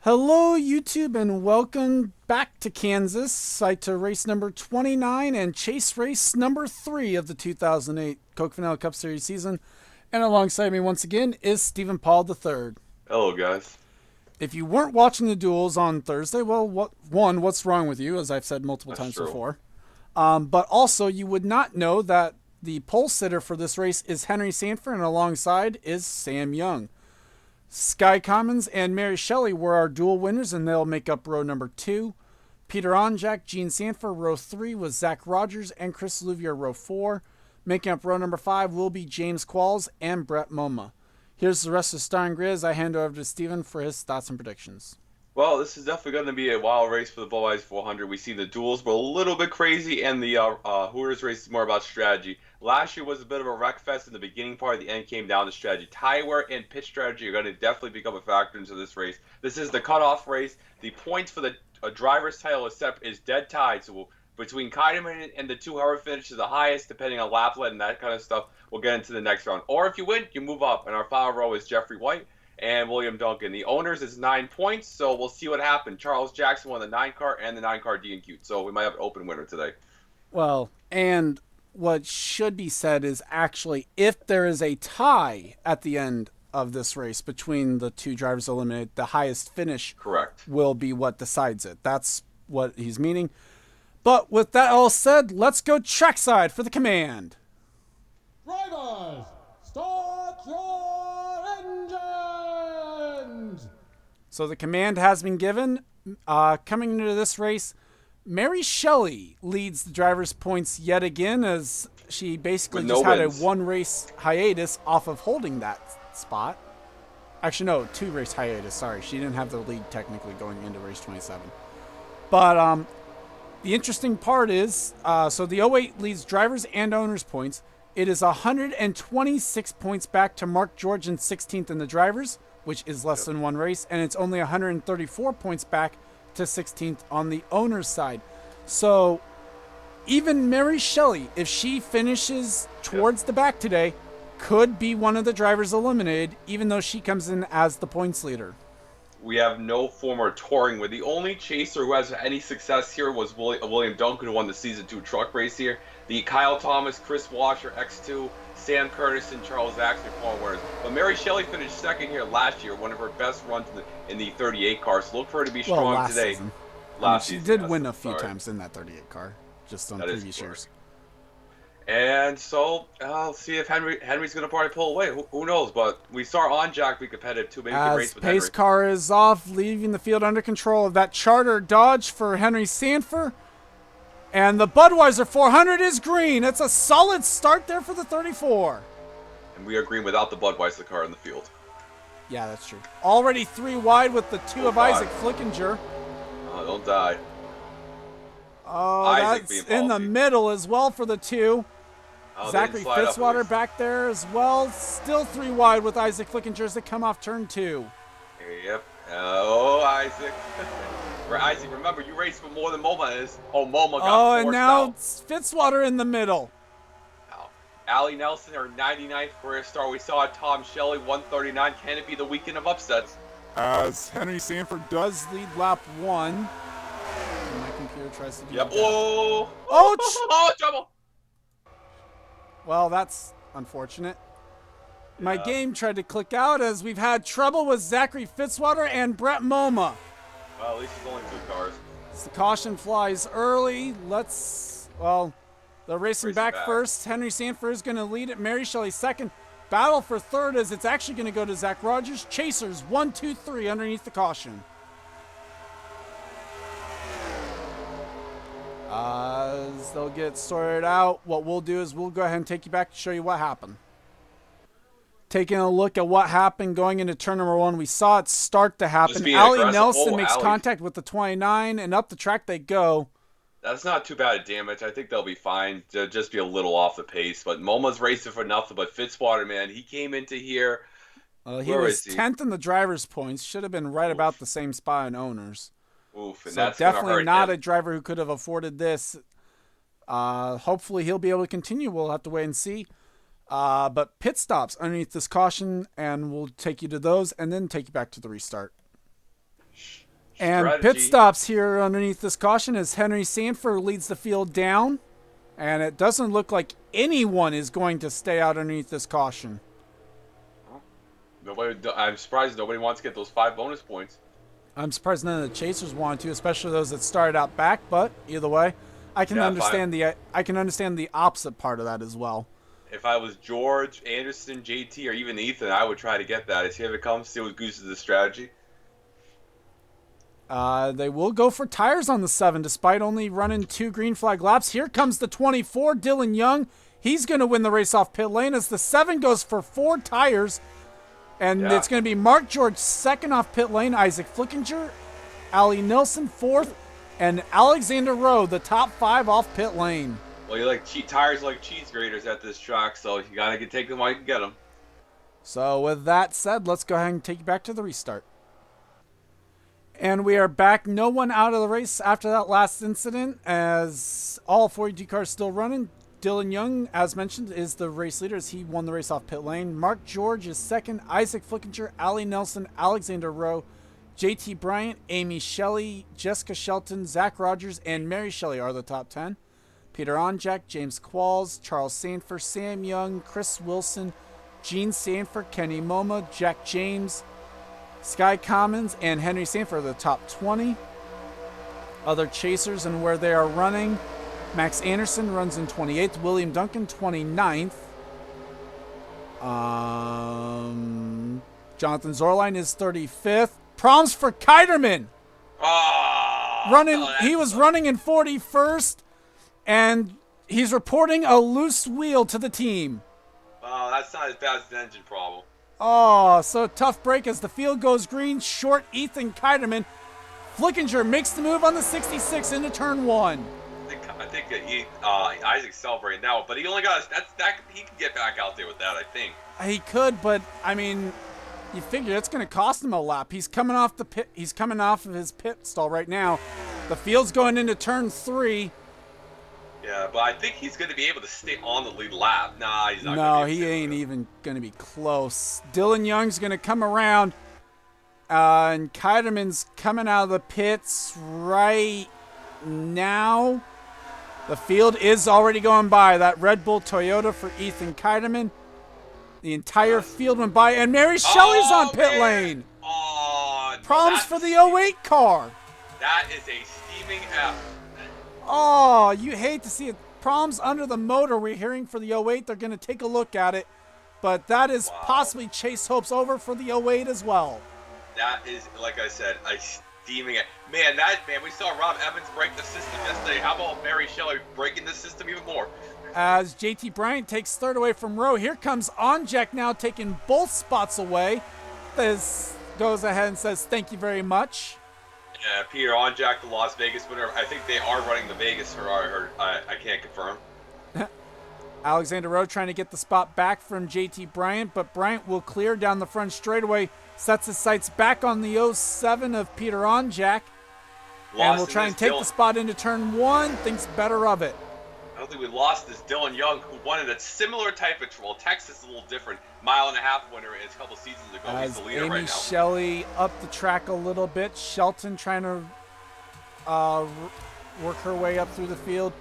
Hello, YouTube, and welcome back to Kansas, site to race number 29 and chase race number 3 of the 2008 Coke Vanilla Cup Series season. And alongside me once again is Stephen Paul III. Hello, guys. If you weren't watching the duels on Thursday, well, what's wrong with you, as I've said multiple That's times true. before. But also, you would not know that the pole sitter for this race is Henry Sanford, and alongside is Sam Young. Sky Commons and Mary Shelley were our dual winners, and they'll make up row number 2. Peter Onjak, Gene Sanford, row 3, with Zach Rogers and Chris Louvier, row 4. Making up row number 5 will be James Qualls and Brett Moma. Here's the rest of the starting grid as I hand over to Steven for his thoughts and predictions. Well, this is definitely going to be a wild race for the Budweiser 400. We see the duels were a little bit crazy, and the Hooters race is more about strategy. Last year was a bit of a wreck fest in the beginning part. The end came down to strategy. Tire wear and pitch strategy are going to definitely become a factor into this race. This is the cutoff race. The points for the driver's title is dead tied. So between Keidemann and the two, whoever finishes the highest, depending on lap lead and that kind of stuff, we'll get into the next round. Or if you win, you move up. And our final row is Jeffrey White and William Duncan. The owners is 9 points, so we'll see what happens. Charles Jackson won the 9 car and the 9 car D&Q, so we might have an open winner today. Well, and what should be said is actually if there is a tie at the end of this race between the two drivers eliminated, the highest finish Correct. will be what decides it. That's what he's meaning. But with that all said, let's go trackside for the command. Drivers, start your engines! So the command has been given. Coming into this race, Mary Shelley leads the driver's points yet again, as she basically With just no had wins. a one-race hiatus off of holding that spot. Actually, no, 2-race hiatus. Sorry, she didn't have the lead technically going into race 27. But the interesting part is, so the 08 leads drivers and owners points. It is 126 points back to Mark George in 16th in the drivers, which is less than one race, and it's only 134 points back to 16th on the owner's side. So even Mary Shelley, if she finishes towards the back today, could be one of the drivers eliminated, even though she comes in as the points leader. We have no former touring with. The only chaser who has any success here was William Duncan, who won the Season 2 truck race here. The Kyle Thomas, Chris Washer, X2, Sam Curtis, and Charles Axner former winners. But Mary Shelley finished second here last year, one of her best runs in the 38 car. So look for her to be strong last today. season. She Season, did yes, win a few sorry. times in that 38 car, just on That is previous years. And so I'll see if Henry's going to probably pull away. Who knows? But we saw Onjak be competitive too. Maybe we can As race with pace Henry. car is off, leaving the field under control of that Charter Dodge for Henry Sanford. And the Budweiser 400 is green. It's a solid start there for the 34. And we are green without the Budweiser car in the field. Yeah, that's true. Already 3 wide with the 2 of God. Isaac Flickinger. Oh, don't die. Oh, Isaac that's being in the ballsy. middle as well for the 2. Oh, they Zachary didn't slide up at Fitzwater least. back there as well. Still 3 wide with Isaac Flickinger as they come off turn 2. Yep. Oh, Isaac. For Isaac, remember, you raced for more than MoMA is. Oh, MoMA got Oh, and forced now out. it's Fitzwater in the middle. Wow. Allie Nelson, her 99th career star. We saw Tom Shelley, 139. Can it be the weekend of upsets? As Henry Sanford does lead lap 1. And my computer tries to do Yep. that. Oh. Oh, Oh, trouble. Well, that's unfortunate. My Yeah. game tried to click out as we've had trouble with Zachary Fitzwater and Brett Moma. Well, at least it's only 2 cars. As the caution flies early, they're racing back first. Henry Sanford is going to lead it. Mary Shelley second. Battle for third as it's actually going to go to Zach Rogers. Chasers 1, 2, 3 underneath the caution. As they'll get sorted out, what we'll do is we'll go ahead and take you back to show you what happened. Taking a look at what happened going into turn number 1, we saw it start to happen. being Allie aggressive. Nelson Oh, makes Allie. contact with the 29, and up the track they go. That's not too bad a damage. I think they'll be fine. They'll just be a little off the pace. But MoMA's racing for nothing. But Fitzwater, man, he came into here. He Where was is he? 10th in the driver's points. Should have been right about the same spot in owners. Oof, and So that's gonna definitely hurt not him. a driver who could have afforded this. Hopefully he'll be able to continue. We'll have to wait and see. But pit stops underneath this caution, and we'll take you to those and then take you back to the restart. And Strategy. pit stops here underneath this caution as Henry Sanford leads the field down. And it doesn't look like anyone is going to stay out underneath this caution. I'm surprised nobody wants to get those 5 bonus points. I'm surprised none of the chasers wanted to, especially those that started out back. But either way, I can understand the opposite part of that as well. If I was George, Anderson, JT, or even Ethan, I would try to get that. See if it comes. See what gooses the strategy. They will go for tires on the 7, despite only running 2 green flag laps. Here comes the 24, Dylan Young. He's going to win the race off pit lane as the 7 goes for 4 tires. And it's going to be Mark George second off pit lane, Isaac Flickinger, Ali Nilsson fourth, and Alexander Rowe, the top 5 off pit lane. Well, you like tires like cheese graters at this track, so you got to take them while you can get them. So with that said, let's go ahead and take you back to the restart. And we are back. No one out of the race after that last incident as all 42 cars still running. Dylan Young, as mentioned, is the race leader as he won the race off pit lane. Mark George is second. Isaac Flickinger, Ali Nelson, Alexander Rowe, JT Bryant, Amy Shelley, Jessica Shelton, Zach Rogers, and Mary Shelley are the top 10. Peter Onjak, James Qualls, Charles Sanford, Sam Young, Chris Wilson, Gene Sanford, Kenny Moma, Jack James, Sky Commons, and Henry Sanford are the top 20. Other chasers and where they are running. Max Anderson runs in 28th. William Duncan, 29th. Jonathan Zorline is 35th. Proms for Keiderman. He was running in 41st, and he's reporting a loose wheel to the team. That's not as bad as the engine problem. Oh, so tough break as the field goes green. Short Ethan Keiderman. Flickinger makes the move on the 66 into turn 1. I think Isaac's celebrating now, but he only got he can get back out there with that, I think. He could, but I mean, you figure it's going to cost him a lap. He's coming off the pit. He's coming off of his pit stall right now. The field's going into turn 3. Yeah, but I think he's going to be able to stay on the lead lap. Nah, he's not. No, he ain't even going to be close. Dylan Young's going to come around, and Keiderman's coming out of the pits right now. The field is already going by. That Red Bull Toyota for Ethan Keiderman. The entire field went by, and Mary Shelley's on pit lane. Oh, Problems for the 08 car. That is a steaming F. Oh, you hate to see it. Problems under the motor we're hearing for the 08. They're going to take a look at it. But that is possibly Chase Hope's over for the 08 as well. That is, like I said, a steaming F. Man, we saw Rob Evans break the system yesterday. How about Mary Shelley breaking the system even more? As JT Bryant takes third away from Rowe. Here comes Onjak now taking both spots away. This goes ahead and says thank you very much. Yeah, Peter Onjak, the Las Vegas winner. I think they are running the Vegas, or I can't confirm. Alexander Rowe trying to get the spot back from JT Bryant, but Bryant will clear down the front straightaway, sets his sights back on the 07 of Peter Onjak, and will try and take the spot into turn 1, thinks better of it. I don't think we lost this Dylan Young, who won in a similar type of troll. Texas is a little different. Mile-and-a-half winner a couple seasons ago. He's the leader Amy right now. Shelley up the track a little bit. Shelton trying to work her way up through the field.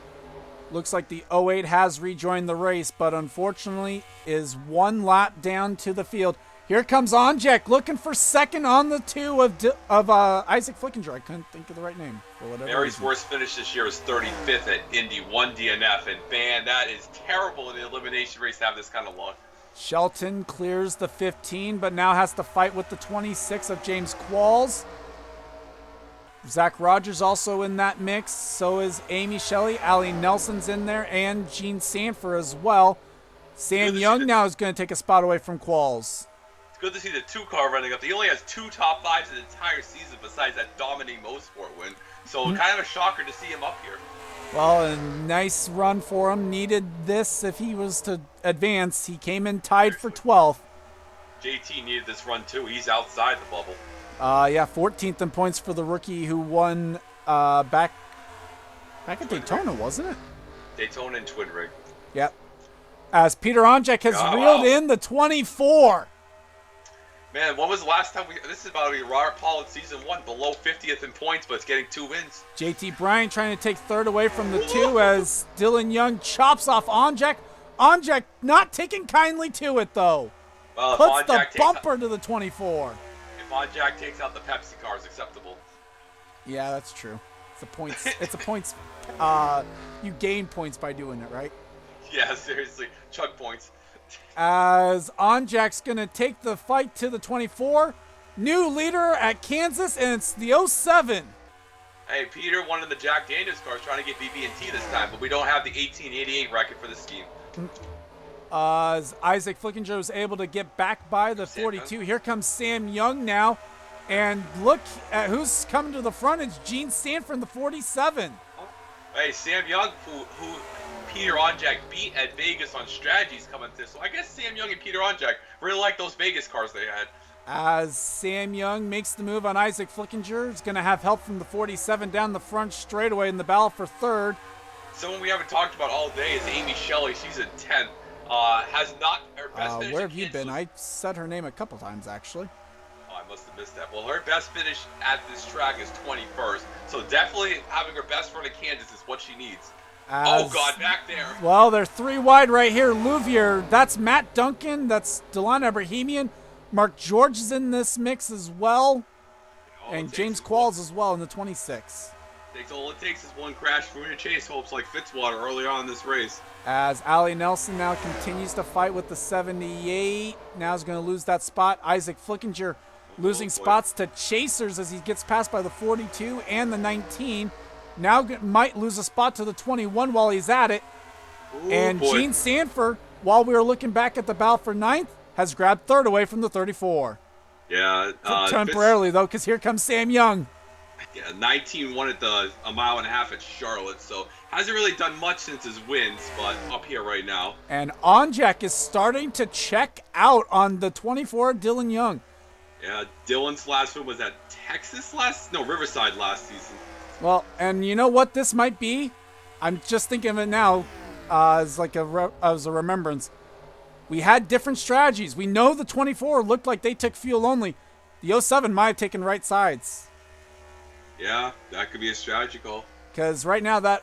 Looks like the 08 has rejoined the race, but unfortunately is 1 lap down to the field. Here comes Onjak looking for second on the 2 of Isaac Flickinger. I couldn't think of the right name for whatever Mary's reason. worst finish this year was 35th at Indy, 1 DNF, and man, that is terrible in the elimination race to have this kind of luck. Shelton clears the 15, but now has to fight with the 26 of James Qualls. Zach Rogers also in that mix. So is Amy Shelley. Ali Nelson's in there, and Gene Sanford as well. Sam Young now is going to take a spot away from Qualls. It's good to see the 2-car running up. He only has 2 top 5s in the entire season besides that dominating motorsport win. So kind of a shocker to see him up here. Well, a nice run for him. Needed this if he was to advance. He came in tied for 12th. JT needed this run too. He's outside the bubble. 14th in points for the rookie who won back at Daytona, wasn't it? Daytona and Twin Rig. Yep. As Peter Onjak has reeled in the 24. Man, when was the last time this is about to be Robert Paul in season 1, below 50th in points, but it's getting 2 wins. JT Bryant trying to take third away from the 2 as Dylan Young chops off Onjak. Onjak not taking kindly to it, though. Well, Puts the bumper to the 24. If Onjak takes out the Pepsi car, it's acceptable. Yeah, that's true. It's a points. It's a points. You gain points by doing it, right? Yeah, seriously. Chug points. As Onjak's going to take the fight to the 24. New leader at Kansas, and it's the 07. Hey, Peter, one of the Jack Daniels cars, trying to get BB&T this time, but we don't have the 1888 record for this team. As Isaac Flickinger was able to get back by the 42. Here comes Sam Young now. And look at who's coming to the front. It's Gene Sanford in the 47. Hey, Sam Young, who Peter Onjak beat at Vegas on strategies coming to. So I guess Sam Young and Peter Onjak really like those Vegas cars they had. As Sam Young makes the move on Isaac Flickinger, is going to have help from the 47 down the front straightaway in the battle for third. Someone we haven't talked about all day is Amy Shelley. She's in 10th. Has not her best finish. Where have you been? I said her name a couple times, actually. Oh, I must have missed that. Well, her best finish at this track is 21st. So definitely having her best front of Kansas is what she needs. Oh, God, back there. Well, they're 3 wide right here. Louvier, that's Matt Duncan. That's Delon Abrahamian. Mark George is in this mix as well. And James Qualls as well in the 26. All it takes is one crash for to chase hopes like Fitzwater early on in this race. As Allie Nelson now continues to fight with the 78. Now is going to lose that spot. Isaac Flickinger losing spots to Chasers as he gets passed by the 42 and the 19. Now might lose a spot to the 21 while he's at it. And Gene Sanford, while we were looking back at the battle for 9th, has grabbed third away from the 34. Yeah. Temporarily, though, because here comes Sam Young. Yeah, 19 won at a mile and a half at Charlotte, so hasn't really done much since his wins, but up here right now. And Onjak is starting to check out on the 24, Dylan Young. Yeah, Dylan's last win was at Riverside last season. Well, and you know what this might be? I'm just thinking of it now as like as a remembrance. We had different strategies. We know the 24 looked like they took fuel only. The 07 might have taken right sides. Yeah, that could be a strategy call. Because right now the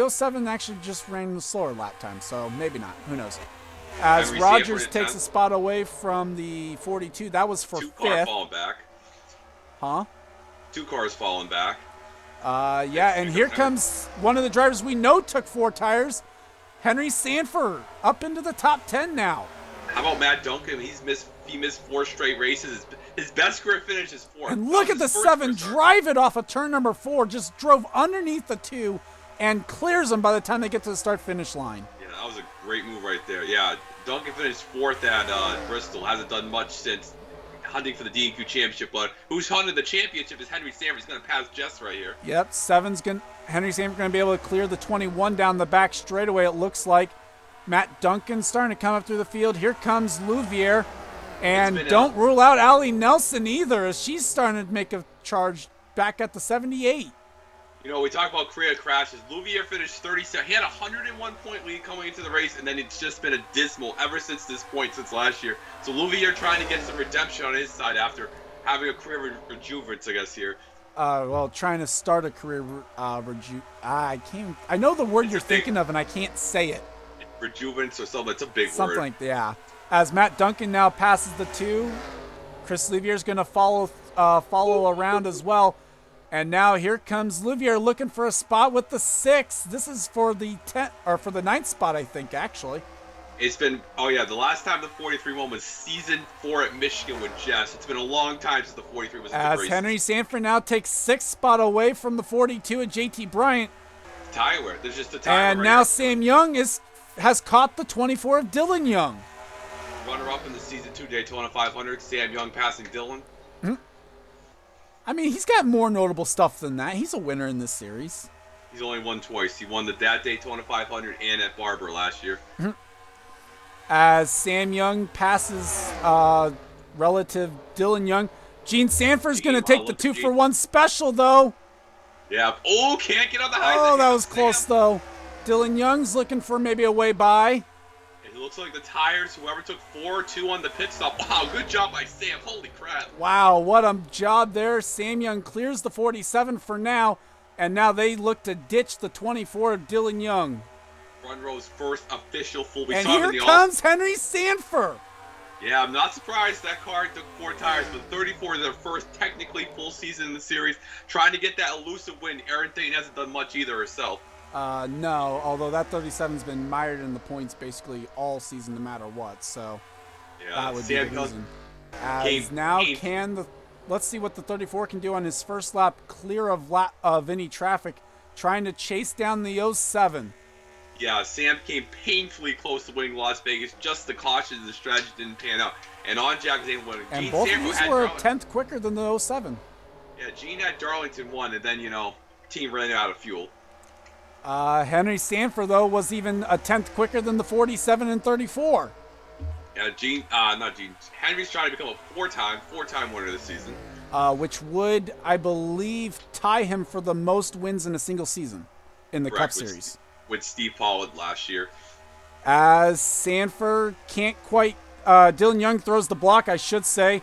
07 actually just ran the slower lap time, so maybe not. Who knows? As Rogers takes a spot away from the 42, that was for 5th. 2 cars falling back. Huh? 2 cars falling back. Yeah, and here comes one of the drivers we know took 4 tires, Henry Sanford, up into the top 10 now. How about Matt Duncan? He missed 4 straight races. His best career finish is 4th. And look at the 7 drive it off of turn number 4. Just drove underneath the 2 and clears them by the time they get to the start-finish line. Yeah, that was a great move right there. Yeah, Duncan finished 4th at Bristol. Hasn't done much since hunting for the D&Q championship, but who's hunting the championship is Henry Sanford. He's going to pass Jess right here. Yep, Henry Sanford going to be able to clear the 21 down the back straightaway, it looks like. Matt Duncan starting to come up through the field. Here comes Louvier. And don't rule out Allie Nelson either, as she's starting to make a charge back at the 78. You know, we talk about career crashes. Louvier finished 37. He had a 101-point lead coming into the race, and then it's just been dismal ever since this point, since last year. So Louvier trying to get some redemption on his side after having a career rejuvenance, I guess, here. Well, trying to start a career I know the word you're thinking of, and I can't say it. Rejuvenance or something. It's a big word. Something like that, yeah. As Matt Duncan now passes the 2, Chris Louvier is going to follow around as well. And now here comes Louvier looking for a spot with the 6. This is for the 10th or for the 9th spot, I think, actually. It's been the last time the 43 won was season 4 at Michigan with Jess. It's been a long time since the 43 was in the race. As Henry Sanford now takes 6th spot away from the 42 at JT Bryant. Tire. There's just a tire. And now Sam Young has caught the 24 of Dylan Young. Runner-up in the Season 2 Daytona 500, Sam Young passing Dylan. Mm-hmm. I mean, he's got more notable stuff than that. He's a winner in this series. He's only won twice. He won that Daytona 500 and at Barber last year. Mm-hmm. As Sam Young passes relative Dylan Young, Gene Sanford's going to take the 2-for-1 special, though. Yeah. Oh, can't get on the high. Oh, that was close, though. Dylan Young's looking for maybe a way by. It looks like the tires, whoever took 4-2 on the pit stop. Wow, good job by Sam. Holy crap. Wow, what a job there. Sam Young clears the 47 for now, and now they look to ditch the 24 of Dylan Young. Front row's first official full. And here comes Henry Sanford. Yeah, I'm not surprised that car took 4 tires, but 34 is their first technically full season in the series. Trying to get that elusive win. Erin Thane hasn't done much either herself. No, although that 37's been mired in the points basically all season no matter what, so yeah, that would be the reason. Let's see what the 34 can do on his first lap, clear of any traffic, trying to chase down the 07. Yeah, Sam came painfully close to winning Las Vegas. Just the caution and the strategy didn't pan out. And on Jack was able to win. And both of these were a 10th quicker than the 07. Yeah, Gene had Darlington won, and then, team ran out of fuel. Henry Sanford, though, was even a 10th quicker than the 47 and 34. Yeah, Henry's trying to become a four-time winner this season. Which would, I believe, tie him for the most wins in a single season in the Cup Series. With Steve Pollard last year. As Sanford can't quite, Dylan Young throws the block, I should say.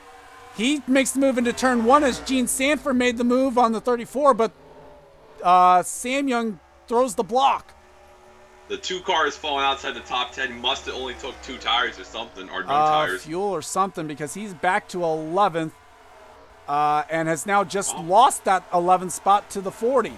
He makes the move into turn 1 as Gene Sanford made the move on the 34, but Sam Young throws the block. The 2 cars falling outside the top 10 must have only took 2 tires or something, or no tires. Fuel or something, because he's back to 11th and has now just lost that 11th spot to the 40.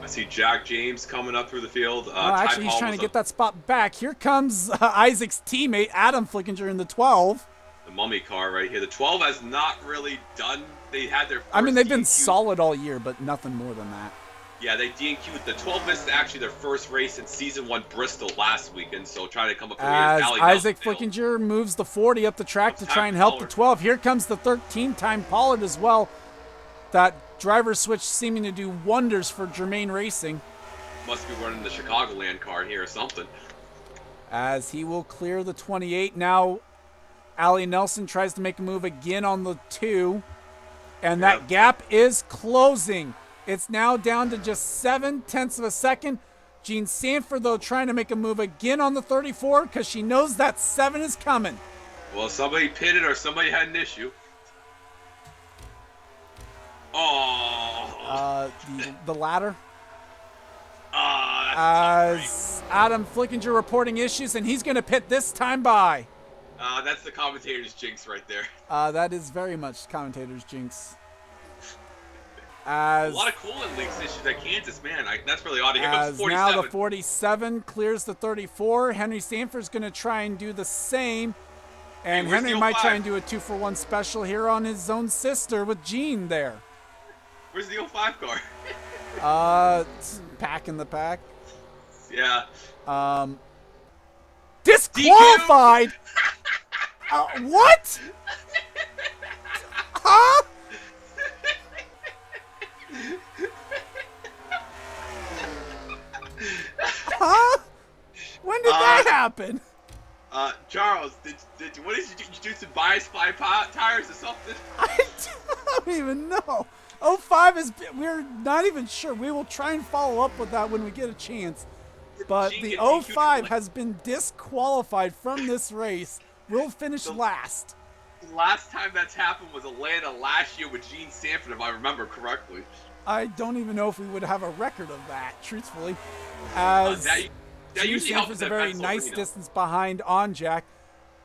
I see Jack James coming up through the field. Actually, he's trying to get that spot back. Here comes Isaac's teammate, Adam Flickinger, in the 12. The mummy car right here. The 12 has not really done. They had their first they've been DNQ. solid all year, but nothing more than that. Yeah, they DNQ'd. The 12 missed actually their first race in Season 1 Bristol last weekend, so trying to come up as Isaac Flickinger moves the 40 up the track to try and help the 12. Here comes the 13-time Pollard as well. That driver switch seeming to do wonders for Germain Racing. Must be running the Chicagoland car here or something. As he will clear the 28. Now, Allie Nelson tries to make a move again on the 2. And that gap is closing. It's now down to just 0.7 of a second. Gene Sanford, though, trying to make a move again on the 34 because she knows that 7 is coming. Well, somebody pitted or somebody had an issue. Oh. The ladder. As Adam Flickinger reporting issues, and he's going to pit this time by. That's the commentator's jinx right there. That is very much commentator's jinx. A lot of coolant leaks issues at Kansas, man. That's really odd. Here comes 47. Now the 47 clears the 34. Henry Sanford's going to try and do the same. And Henry might try and do a 2-for-1 special here on his own sister with Gene there. Where's the 05 car? It's pack in the pack. Yeah. Disqualified! What? Huh? Huh? When did that happen? Charles, what did you do? Some bias fly tires or something? I don't even know. 05 is, we're not even sure. We will try and follow up with that when we get a chance. But the 05 has been disqualified from this race. We'll finish last. The last time that's happened was Atlanta last year with Gene Sanford, if I remember correctly. I don't even know if we would have a record of that, truthfully. As Gene Sanford's a very nice distance behind on Jack.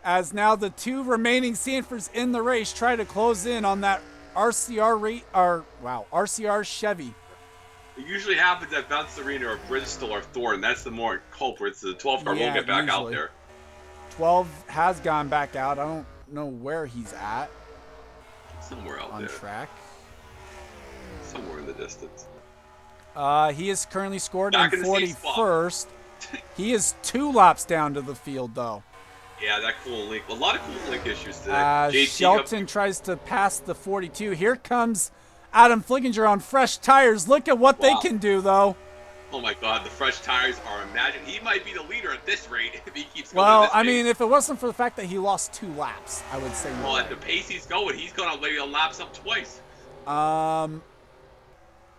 As now the 2 remaining Sanfords in the race try to close in on that RCR Chevy. It usually happens at Bounce Arena or Bristol or Thornton. That's the more culprits. The 12 car will get back out there. 12 has gone back out. I don't know where he's at. Somewhere out there. On track. Somewhere in the distance. He is currently scored in 41st. He is 2 laps down to the field, though. Yeah, that cool link. A lot of cool link issues today. Shelton tries to pass the 42. Here comes Adam Flickinger on fresh tires. Look at what they can do, though. Oh my God, the fresh tires are imagined. He might be the leader at this rate if he keeps going. Well, I mean, if it wasn't for the fact that he lost 2 laps, I would say no. Well, at the pace he's going, he's going to maybe laps up twice.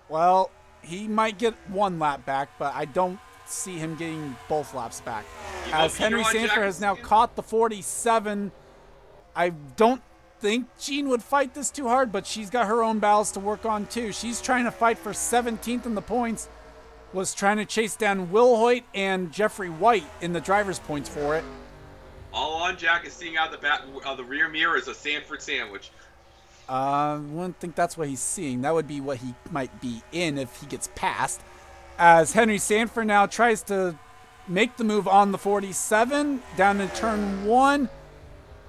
Well, he might get 1 lap back, but I don't see him getting both laps back. You As hope Henry you're on Sanford Jack has now Steele. caught the 47. I don't think Jean would fight this too hard, but she's got her own battles to work on too. She's trying to fight for 17th in the points, was trying to chase down Will Hoyt and Jeffrey White in the driver's points for it. All on Jack is seeing out the rear mirror is a Sanford sandwich. I wouldn't think that's what he's seeing. That would be what he might be in if he gets past. As Henry Sanford now tries to make the move on the 47 down to turn 1.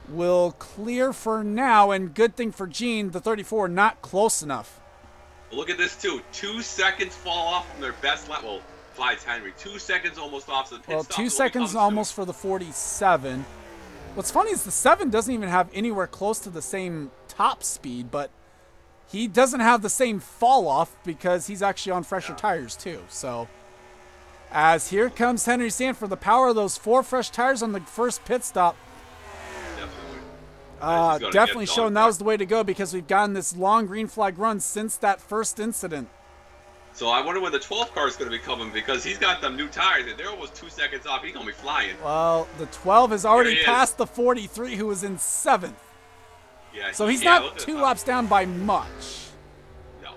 Will clear for now, and good thing for Jean, the 34 not close enough. Look at this too. 2 seconds fall off from their best lap. Well, besides Henry, 2 seconds almost off. So the pit Well, stop 2 will seconds become almost soon. for the 47. What's funny is the 7 doesn't even have anywhere close to the same top speed, but he doesn't have the same fall off because he's actually on fresher tires too. So as here comes Henry Sanford, the power of those 4 fresh tires on the first pit stop. Definitely showing that was the way to go because we've gotten this long green flag run since that first incident. So I wonder when the 12th car is going to be coming because he's got them new tires and they're almost 2 seconds off. He's going to be flying. Well, the 12 has already There he is. passed the 43 who was in 7th. Yeah, So he's look not at 2 the laps down by much. No,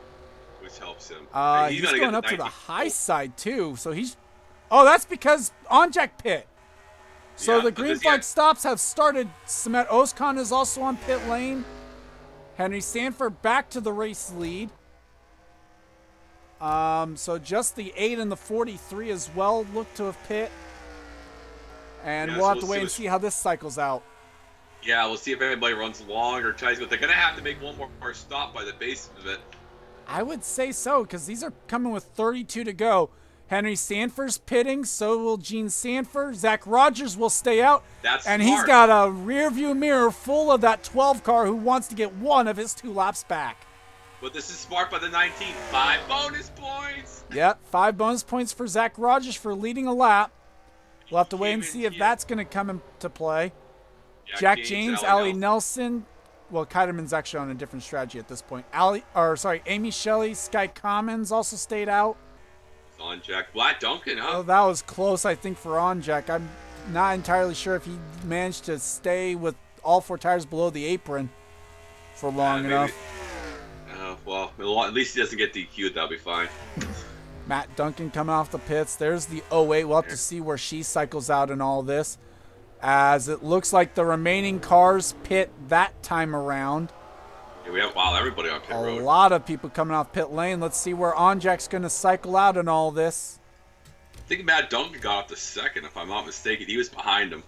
which helps him. He's gonna going get up to the 19. high side too. So he's... Oh, that's because on-jack pit. So Yeah, the but green this- flag yeah. stops have started. Samet Ozkan is also on pit lane. Henry Sanford back to the race lead. So just the 8 and the 43 as well look to have pit. And Yeah, we'll so have to we'll wait see and what- see how this cycles out. Yeah, we'll see if anybody runs long or tries to. They're going to have to make one more stop by the base of it. I would say so, because these are coming with 32 to go. Henry Sanford's pitting, so will Gene Sanford. Zach Rogers will stay out. That's and smart. he's got a rear view mirror full of that 12 car who wants to get one of his 2 laps back. But this is smart by the 19. 5 bonus points. Yep, 5 bonus points for Zach Rogers for leading a lap. We'll have to wait and Came in see if here. that's going to come into play. Jack James, Ali Nelson. Well, Keiderman's actually on a different strategy at this point. Amy Shelley, Sky Commons also stayed out. On Jack. Black Duncan, huh? Oh, that was close, I think, for on Jack. I'm not entirely sure if he managed to stay with all 4 tires below the apron for long maybe. enough. Well, at least he doesn't get DQ'd. That'll be fine. Matt Duncan coming off the pits. There's the 08. We'll have to see where she cycles out in all this, as it looks like the remaining cars pit that time around. Yeah, we have everybody on pit A road. lot of people coming off pit lane. Let's see where Onjack's going to cycle out in all this. I think Matt Duncan got off the second, if I'm not mistaken. He was behind him.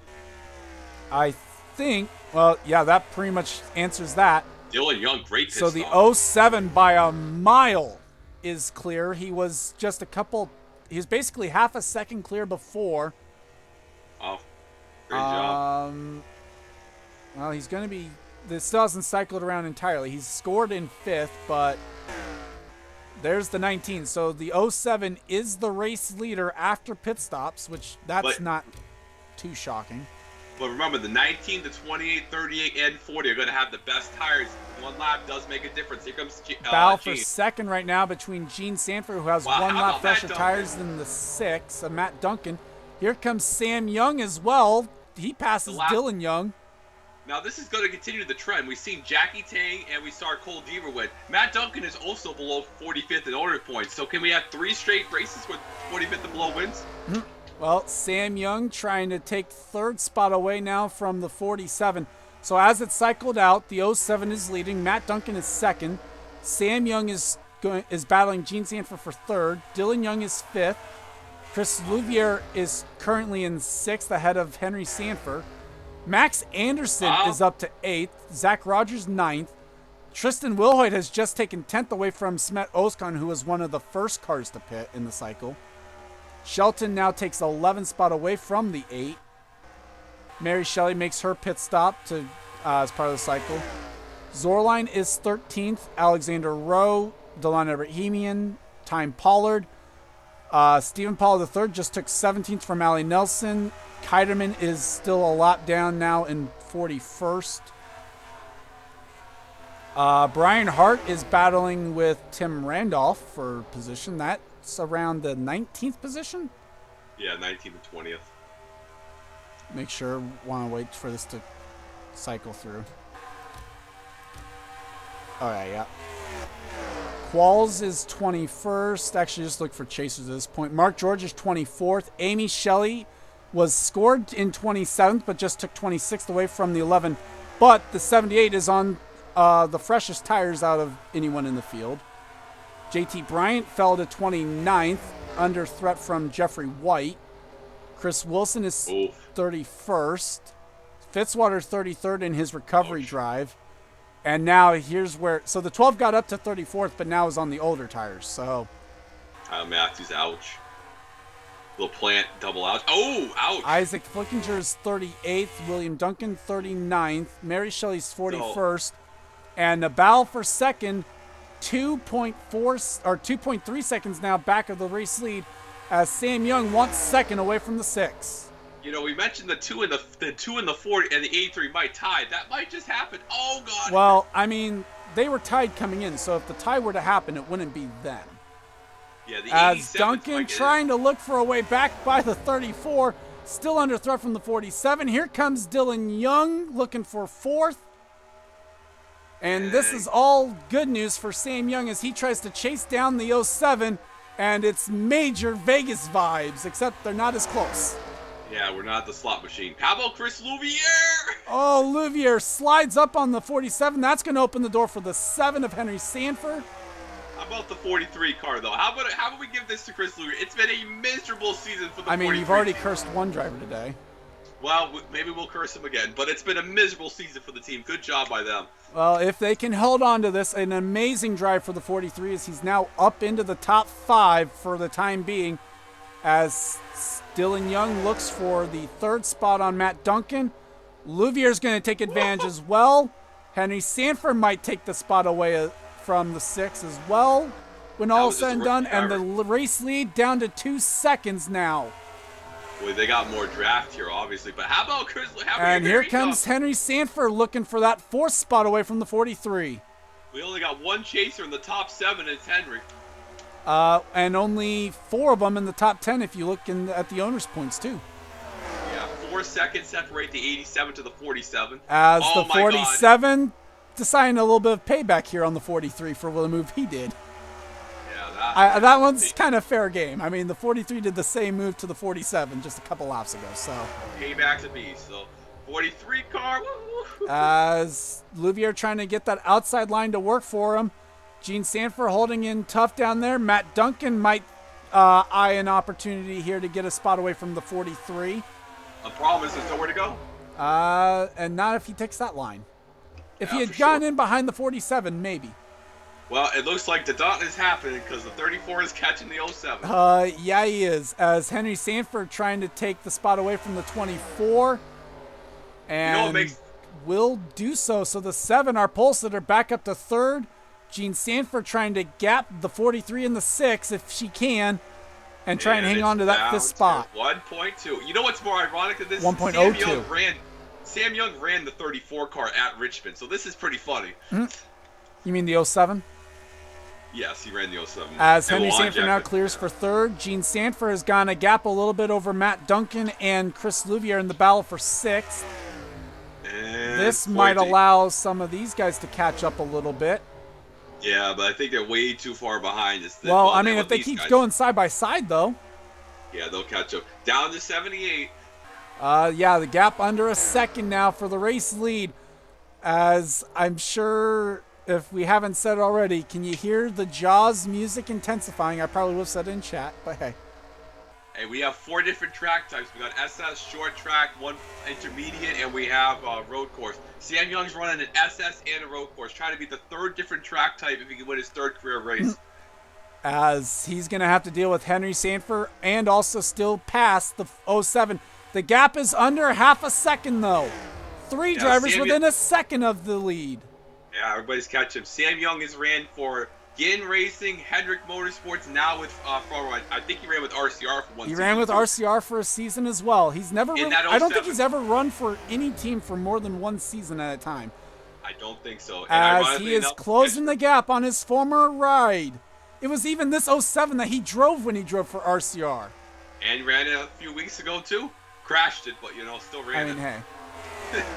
I think, well, yeah, that pretty much answers that. Dylan Young, great pit So the stop. 07 by a mile is clear. He was just he was basically half a second clear before. Oh, great job. Well, he's going to be, this still hasn't cycled around entirely. He's scored in 5th, but there's the 19. So the 07 is the race leader after pit stops, which that's not too shocking. But remember, the 19, the 28, 38, and 40 are going to have the best tires. One lap does make a difference. Here comes Battle for Gene. second right now between Gene Sanford, who has Wow, 1 how lap about Matt fresher Duncan? tires than the 6, of Matt Duncan. Here comes Sam Young as well. He passes Dylan Young. Now, this is going to continue the trend. We've seen Jackie Tang and we saw Cole Deaver win. Matt Duncan is also below 45th in order points. So can we have 3 straight races with 45th and below wins? Well, Sam Young trying to take 3rd spot away now from the 47. So as it cycled out, the 07 is leading. Matt Duncan is 2nd. Sam Young is battling Gene Sanford for 3rd. Dylan Young is 5th. Chris Louvier is currently in 6th ahead of Henry Sanford. Max Anderson is up to 8th. Zach Rogers 9th. Tristan Wilhoit has just taken 10th away from Smet Ozkan, who was one of the first cars to pit in the cycle. Shelton now takes 11th spot away from the 8. Mary Shelley makes her pit stop to as part of the cycle. Zorline is 13th. Alexander Rowe, Delana Rahimian, Time Pollard. Stephen Pollard III just took 17th from Ali Nelson. Keiderman is still a lap down now in 41st. Brian Hart is battling with Tim Randolph for position. That's around the 19th position. Yeah, 19th and 20th. Make sure, want to wait for this to cycle through. All right, yeah. Qualls is 21st. Actually, just look for chasers at this point. Mark George is 24th. Amy Shelley was scored in 27th, but just took 26th away from the 11. But the 78 is on the freshest tires out of anyone in the field. JT Bryant fell to 29th, under threat from Jeffrey White. Chris Wilson is 31st. Fitzwater 33rd in his recovery drive. And now here's where... So the 12 got up to 34th, but now is on the older tires. So... Matthews, ouch. Little plant, double out. Oh, ouch. Isaac Flickinger is 38th. William Duncan 39th. Mary Shelley's 41st. And Nabal for second. 2.3 seconds now back of the race lead as Sam Young wants second away from the 6. You know, we mentioned the 2 and the 2 and the 40 and the 83 might tie. That might just happen. Oh God. Well, I mean, they were tied coming in, so if the tie were to happen, it wouldn't be them. Yeah, the as Duncan trying to look for a way back by the 34, still under threat from the 47. Here comes Dylan Young looking for 4th. And this is all good news for Sam Young as he tries to chase down the 07, and it's major Vegas vibes, except they're not as close. Yeah, we're not the slot machine. How about Chris Louvier? Oh, Louvier slides up on the 47. That's going to open the door for the 7 of Henry Sanford. How about the 43 car, though? How about we give this to Chris Louvier? It's been a miserable season for the 43. I mean, you've already cursed one driver today. Well, maybe we'll curse him again, but it's been a miserable season for the team. Good job by them. Well, if they can hold on to this, an amazing drive for the 43 as he's now up into the top 5 for the time being as Dylan Young looks for the 3rd spot on Matt Duncan. Louvier's going to take advantage as well. Henry Sanford might take the spot away from the 6 as well when all is said and done, and the race lead down to 2 seconds now. Boy, they got more draft here, obviously. But how about Chris? And here comes Henry Sanford looking for that 4th spot away from the 43. We only got one chaser in the top 7, it's Henry. And only 4 of them in the top 10 if you look at the owner's points, too. Yeah, 4 seconds separate the 87 to the 47. As the 47 deciding a little bit of payback here on the 43 for the move he did. That one's kind of fair game. I mean, the 43 did the same move to the 47 just a couple laps ago, so. Payback's a beast, so 43 car. Woo-hoo. As Louvier trying to get that outside line to work for him. Gene Sanford holding in tough down there. Matt Duncan might eye an opportunity here to get a spot away from the 43. The problem is there's nowhere to go. And not if he takes that line. If he had gone in behind the 47, maybe. Well, it looks like the dot is happening because the 34 is catching the 07. Yeah, he is. As Henry Sanford trying to take the spot away from the 24. And will do so. So the 7 are Pulsitter back up to 3rd. Gene Sanford trying to gap the 43 and the 6 if she can. And try and hang on to that 5th spot. 1.2. You know what's more ironic than this? 1.02. Sam Young ran the 34 car at Richmond, so this is pretty funny. Mm-hmm. You mean the 07? Yes, he ran the 07. As Henry Sanford now clears for 3rd. Gene Sanford has gone a gap a little bit over Matt Duncan and Chris Louvier in the battle for 6th. This might allow some of these guys to catch up a little bit. Yeah, but I think they're way too far behind. Well, I mean, if they keep going side by side, though. Yeah, they'll catch up. Down to 78. Yeah, the gap under a second now for the race lead. As I'm sure, if we haven't said it already, can you hear the Jaws music intensifying? I probably would have said it in chat, but hey. Hey, we have 4 different track types. We got SS, short track, 1 intermediate, and we have road course. Sam Young's running an SS and a road course, trying to be the 3rd different track type if he can win his 3rd career race. As he's going to have to deal with Henry Sanford and also still pass the 07. The gap is under half a second, though. 3 drivers within a second of the lead. Yeah, everybody's catching. Sam Young has ran for Ginn Racing, Hendrick Motorsports, now with I think he ran with RCR for 1 season. He ran with RCR for a season as well. He's never really, I don't think he's ever run for any team for more than 1 season at a time. I don't think so. As he is closing the gap on his former ride. It was even this 07 that he drove when he drove for RCR. And ran it a few weeks ago, too. Crashed it, but, still ran it. hey.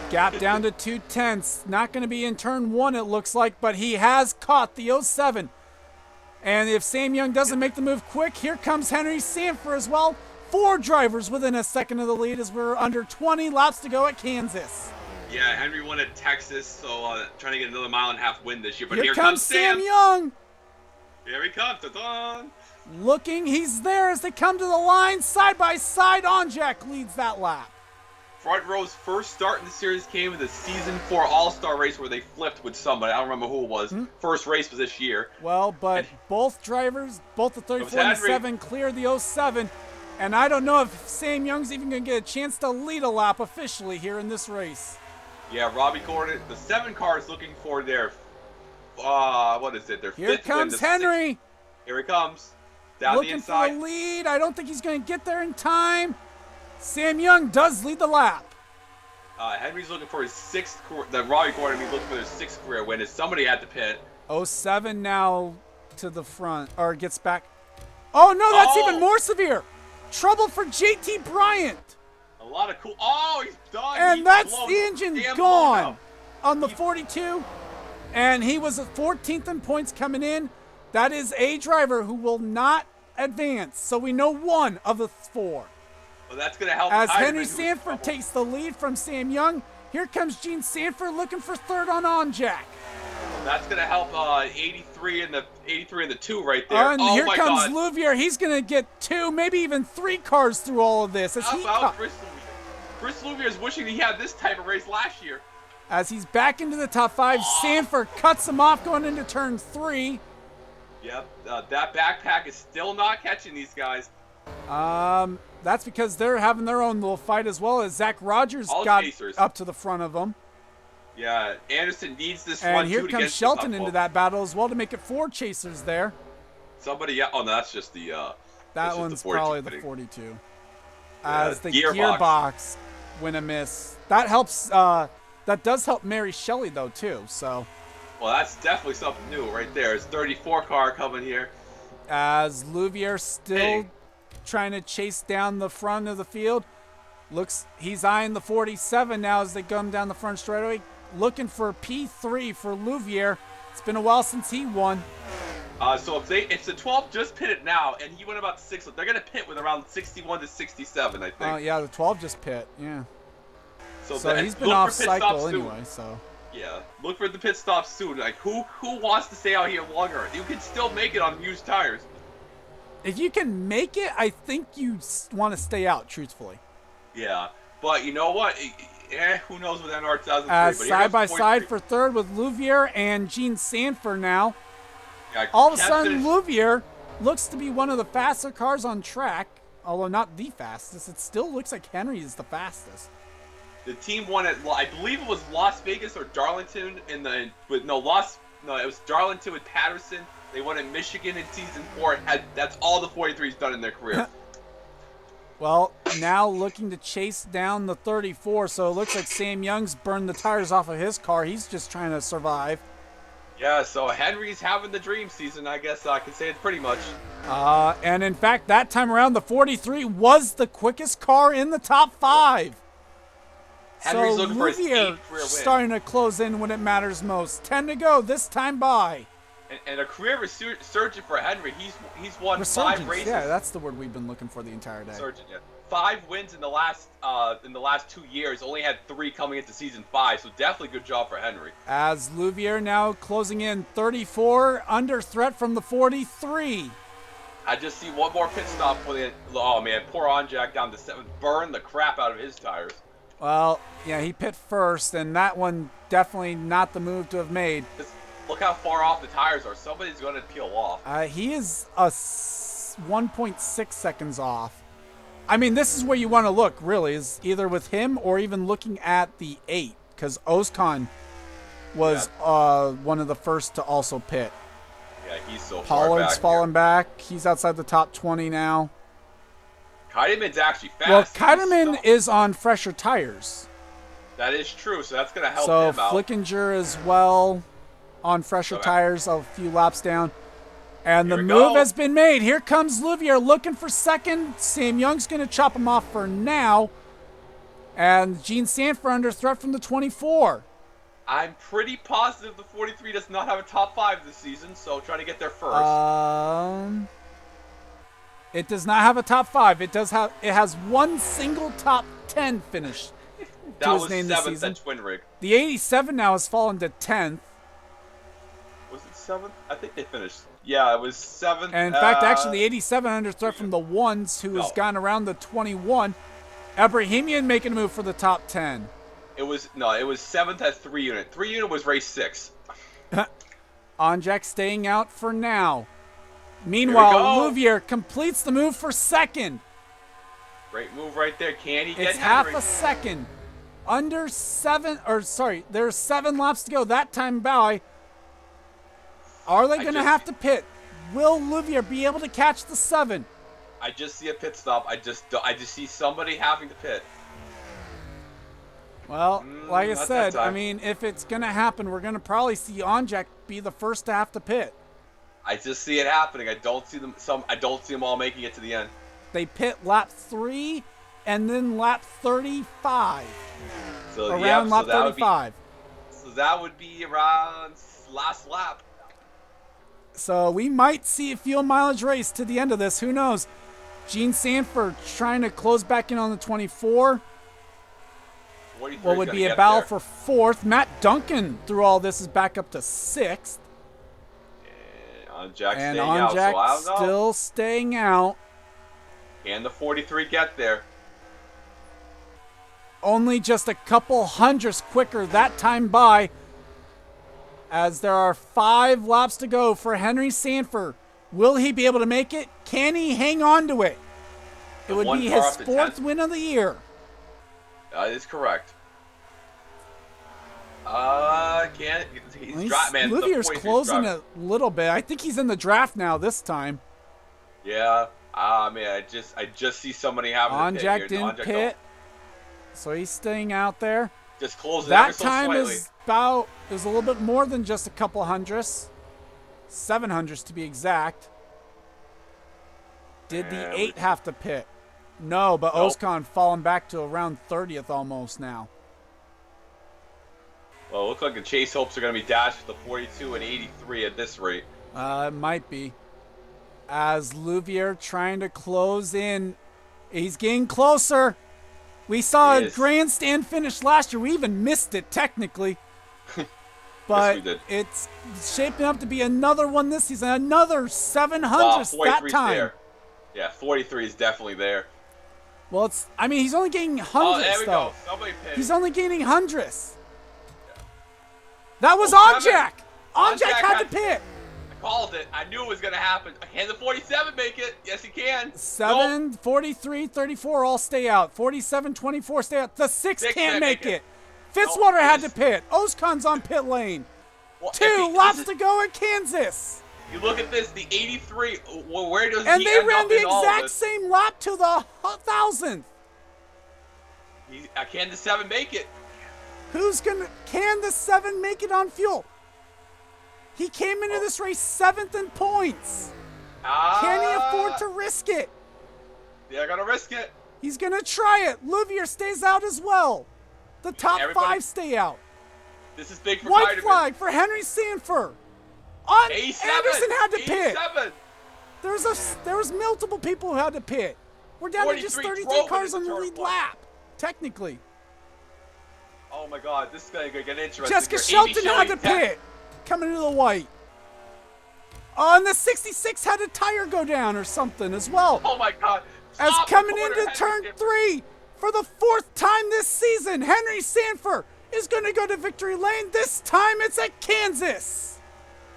Gap down to 2/10. Not going to be in turn 1, it looks like, but he has caught the 07. And if Sam Young doesn't make the move quick, here comes Henry Sanford as well. 4 drivers within a second of the lead as we're under 20 laps to go at Kansas. Yeah, Henry won at Texas, so trying to get another 1.5 win this year. But Here comes Sam Young. Here he comes. Ta-da! Looking, he's there as they come to the line. Side by side, Onjak leads that lap. Front row's first start in the series came in the Season 4 All-Star race where they flipped with somebody. I don't remember who it was. First race was this year. Well, but both drivers, both the 34 and the 7, cleared the 07. And I don't know if Sam Young's even going to get a chance to lead a lap officially here in this race. Yeah, Robbie Gordon, the 7 car is looking for their, what is it? Their Here fifth comes win. Henry. Here he comes. Down Looking the inside. for a lead. I don't think he's going to get there in time. Sam Young does lead the lap. Henry's looking for his 6th career. Robbie Gordon be looking for their 6th career win. Is somebody at the pit? 07 now to the front, or gets back. Oh no, that's even more severe. Trouble for JT Bryant. A lot of cool. Oh, he's done. And that's the engine gone on the 42. And he was at 14th in points coming in. That is a driver who will not advance. So we know 1 of the 4. Well, that's going to help. As Henry Sanford takes the lead from Sam Young, here comes Gene Sanford looking for 3rd on Onjak. That's going to help 83 and the 2 right there. And here comes Louvier. He's going to get 2, maybe even 3 cars through all of this. How about Chris Louvier? Chris Louvier is wishing he had this type of race last year. As he's back into the top 5, Sanford cuts him off going into turn 3. Yep, that backpack is still not catching these guys. That's because they're having their own little fight as well, as Zach Rogers got up to the front of them. Yeah, Anderson needs this and one. And here comes Shelton into that battle as well to make it 4 chasers there. Somebody, oh no, that's just the. That one's probably the 42. As the gearbox win a miss. That helps. That does help Mary Shelley though too. So. Well, that's definitely something new right there. It's 34 car coming here. As Louvier still trying to chase down the front of the field. Looks, he's eyeing the 47 now as they come down the front straightaway. Looking for P3 for Louvier. It's been a while since he won. So if the 12 just pitted now and he went about 6, they're going to pit with around 61 to 67, I think. Oh, yeah, the 12 just pit, yeah. So he's been off cycle anyway, so. Yeah, look for the pit stop soon. Like, who wants to stay out here longer? You can still make it on used tires. If you can make it, I think you want to stay out, truthfully. Yeah, but you know what? Who knows with NR 2003. But side by side for 3rd with Louvier and Gene Sanford now. Yeah, all of a sudden, Louvier looks to be one of the faster cars on track, although not the fastest. It still looks like Henry is the fastest. The team won at, I believe it was Las Vegas or Darlington it was Darlington with Patterson. They won in Michigan in Season 4. That's all the 43's done in their career. Well, now looking to chase down the 34, so it looks like Sam Young's burned the tires off of his car. He's just trying to survive. Yeah, so Henry's having the dream season, I guess I can say it pretty much. And in fact, that time around, the 43 was the quickest car in the top 5. Henry's looking for his 8th career win. Starting to close in when it matters most. 10 to go, this time by. And a career resurgent for Henry. He's won 5 races. Yeah, that's the word we've been looking for the entire day. Resurgent, yeah. 5 wins in the last 2 years. Only had 3 coming into Season 5, so definitely good job for Henry. As Louvier now closing in 34, under threat from the 43. I just see one more pit stop for the. Oh man, poor Onjak down to 7. Burned the crap out of his tires. Well, yeah, he pit first, and that one definitely not the move to have made. Just look how far off the tires are. Somebody's going to peel off. He is 1.6 seconds off. I mean, this is where you want to look, really, is either with him or even looking at the 8, because Ozkan was one of the first to also pit. Yeah, he's so Pollard's far back. fallen back. He's outside the top 20 now. Keideman's actually fast. Well, Keideman is on fresher tires. That is true, so that's going to help him out. So Flickinger as well on fresher tires, a few laps down. And Here the we move go. has been made. Here comes Louvier looking for second. Sam Young's going to chop him off for now. And Gene Sanford under threat from the 24. I'm pretty positive the 43 does not have a top 5 this season, so try to get there first. It does not have a top 5. It has one single top 10 finish. that was his name this 7th season. at Twin Rig. The 87 now has fallen to 10th. Was it 7th? I think they finished. Yeah, it was 7th. And in fact, actually, the 87 under threat from the ones who has gone around the 21. Abrahamian making a move for the top 10. It was 7th at 3 unit. 3 unit was race 6. Onjak staying out for now. Meanwhile, Here we go. Louvier completes the move for second. Great move right there. Can he get It's half Henry? a second. There's 7 laps to go that time by. Are they going to have to pit? Will Louvier be able to catch the 7? I just see a pit stop. I just see somebody having to pit. Well, like I not that said, I time. mean, if it's going to happen, we're going to probably see Onjak be the first to have to pit. I just see it happening. I don't see them all making it to the end. They pit lap 3 and then lap 35. So Around lap 35. So that would be around last lap. So we might see a fuel mileage race to the end of this. Who knows? Gene Sanford trying to close back in on the 24. What would be a battle for 4th. Matt Duncan, through all this, is back up to 6th. Onjak And staying out, so I Onjak don't know. still staying out. Can the 43 get there? Only just a couple hundredths quicker that time by, as there are 5 laps to go for Henry Sanford. Will he be able to make it? Can he hang on to it? It would one be car his up to 4th 10th. win of the year. That is correct. He's man. the Louvier's 43's closing driving. a little bit. I think he's in the draft now this time. Yeah. Man, I just see somebody having to pit Onjak here. didn't Onjak pit, so he's staying out there. just closing ever That so time slightly. is a little bit more than just a couple hundredths. 7 hundredths to be exact. Did the 8 have to pit? No, but Nope. Oskan falling back to around 30th almost now. Well, it looks like the Chase hopes are going to be dashed with the 42 and 83 at this rate. It might be. As Louvier trying to close in. He's getting closer. We saw He a is. grandstand finish last year. We even missed it technically. But we did. it's shaping up to be another one this season. Another 700th that 43's time. there. Yeah, 43 is definitely there. Well, he's only gaining Oh, hundredths there we though. go. Somebody picked. He's only gaining hundredths. That was Oh, Onjak. Onjak Onjak had to had- pit. I called it. I knew it was going to happen. Can the 47 make it? Yes, he can. 7, Nope. 43, 34 all stay out. 47, 24 stay out. The 6 Six can't can't make make it. it. Fitzwater Nope, had it to is- pit. Oskan's on pit lane. Well, if 2 he- laps this to is- go at Kansas. You look at this, the 83. Well, where does And he they end ran up the in all exact this? same lap to the 1,000th. Can the 7 make it? Can the 7 make it on fuel? He came into this race 7th in points. Can he afford to risk it? They're going to risk it. He's going to try it. Louvier stays out as well. The top Everybody- 5 stay out. This is big for White Kaiserman. flag for Henry Sanford. 87. Anderson had to pit. 87. There was multiple people who had to pit. We're down to just 43 33 cars drove on into the turn lead one. lap, technically. Oh my God, this is going to get interesting. Jessica here. Shelton Amy had to Shelley, pit, coming into the white. And the 66 had a tire go down or something as well. Oh my God. As Stop coming the corner, into Henry turn Sanford. 3 for the 4th time this season, Henry Sanford is going to go to victory lane. This time it's at Kansas.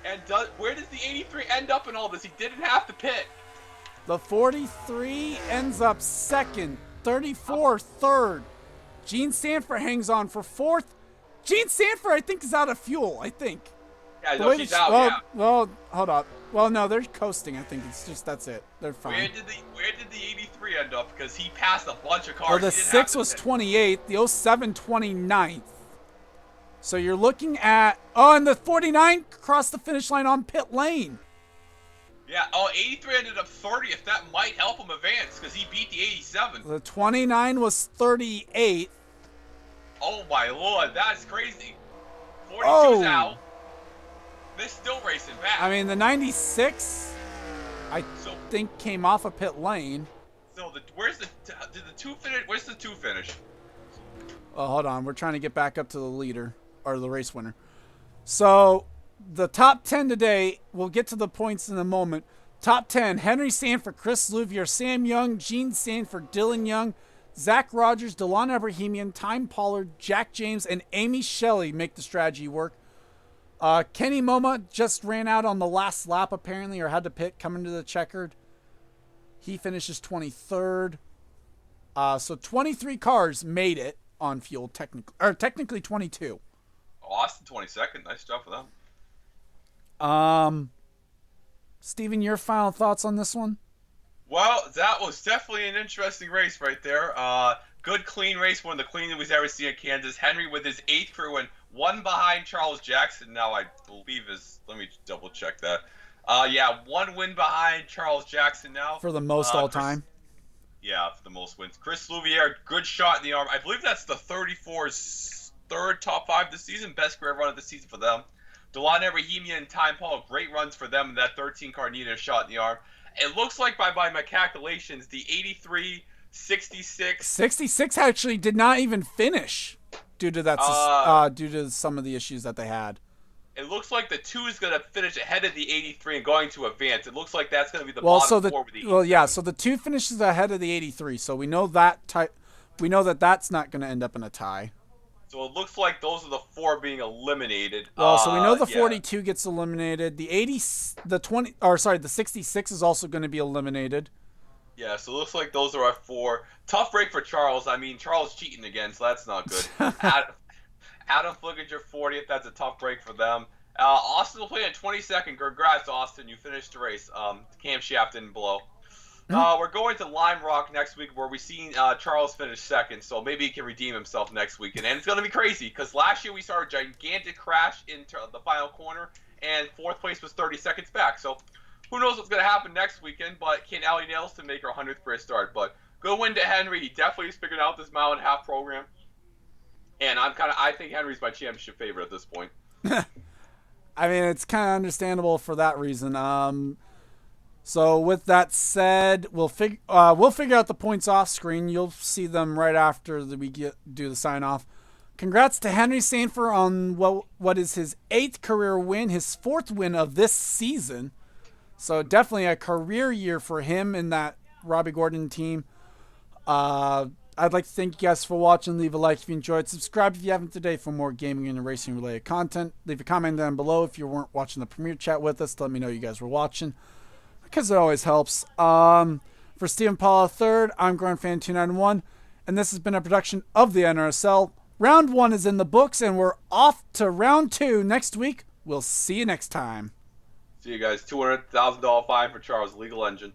And where does the 83 end up in all this? He didn't have to pit. The 43 ends up 2nd, 34 3rd. Gene Sanford hangs on for 4th. Gene Sanford, I think, is out of fuel, I think. Yeah, The no, way she's that- out, well, yeah. well, hold up. Well, no, they're coasting. I think it's just that's it. They're Where fine. did the 83 end up? Because he passed a bunch of cars. Well, the he didn't 6 have to was pit. 28th, the 07 29th. So you're looking at and the 49 crossed the finish line on pit lane. Yeah, 83 ended up 30th. That might help him advance because he beat the 87. The 29 was 38. Oh my lord, that's crazy. 42's Oh. out. They're still racing back. I mean, the 96, I So- think, came off of pit lane. So where's the two finish? Where's the two finish? Oh, hold on. We're trying to get back up to the leader, or the race winner. So, the top 10 today, we'll get to the points in a moment. Top 10, Henry Sanford, Chris Louvier, Sam Young, Gene Sanford, Dylan Young, Zach Rogers, Delon Abrahamian, Time Pollard, Jack James, and Amy Shelley make the strategy work. Kenny Moma just ran out on the last lap, apparently, or had to pit coming to the checkered. He finishes 23rd. So 23 cars made it on fuel, technically 22. Austin 22nd. Nice job for them. Steven, your final thoughts on this one? Well, that was definitely an interesting race right there. Good, clean race, one of the cleanest we've ever seen in Kansas. Henry with his 8th crew win, one behind Charles Jackson. Now I believe let me double check that. Yeah, one win behind Charles Jackson now. For the most all time? Yeah, for the most wins. Chris Louvier, good shot in the arm. I believe that's the 34's third top 5 this season. Best career run of the season for them. Delon Abrahamian and Time Paul, great runs for them. And that 13 car needed a shot in the arm. It looks like by my calculations, the 83, 66. 66 actually did not even finish due to that due to some of the issues that they had. It looks like the 2 is going to finish ahead of the 83 and going to advance. It looks like that's going to be the bottom 4 with the 83. So the 2 finishes ahead of the 83. So we know that that's not going to end up in a tie. So it looks like those are the 4 being eliminated. Well, so we know the 42 gets eliminated. The 66 is also going to be eliminated. Yeah, so it looks like those are our 4. Tough break for Charles. I mean, Charles cheating again, so that's not good. Adam Flickinger 40th. That's a tough break for them. Austin will play in 22nd. Congrats, Austin. You finished the race. The camshaft didn't blow. We're going to Lime Rock next week where we've seen Charles finish 2nd, so maybe he can redeem himself next weekend. And it's going to be crazy because last year we saw a gigantic crash into the final corner, and 4th place was 30 seconds back. So who knows what's going to happen next weekend, but can Ellie Nelson make her 100th career start? But good win to Henry. He definitely has figured out this mile and a half program. And I think Henry's my championship favorite at this point. I mean, it's kind of understandable for that reason. So with that said, we'll figure out the points off screen. You'll see them right after we do the sign off. Congrats to Henry Sanford on what is his 8th career win, his 4th win of this season. So definitely a career year for him in that Robbie Gordon team. I'd like to thank you guys for watching. Leave a like if you enjoyed. Subscribe if you haven't today for more gaming and racing related content. Leave a comment down below if you weren't watching the premiere chat with us. Let me know you guys were watching, because it always helps. For Stephen Paul III, I'm GrandFan291, and this has been a production of the NRSL. Round 1 is in the books, and we're off to round 2 next week. We'll see you next time. See you guys. $200,000 fine for Charles, legal engine.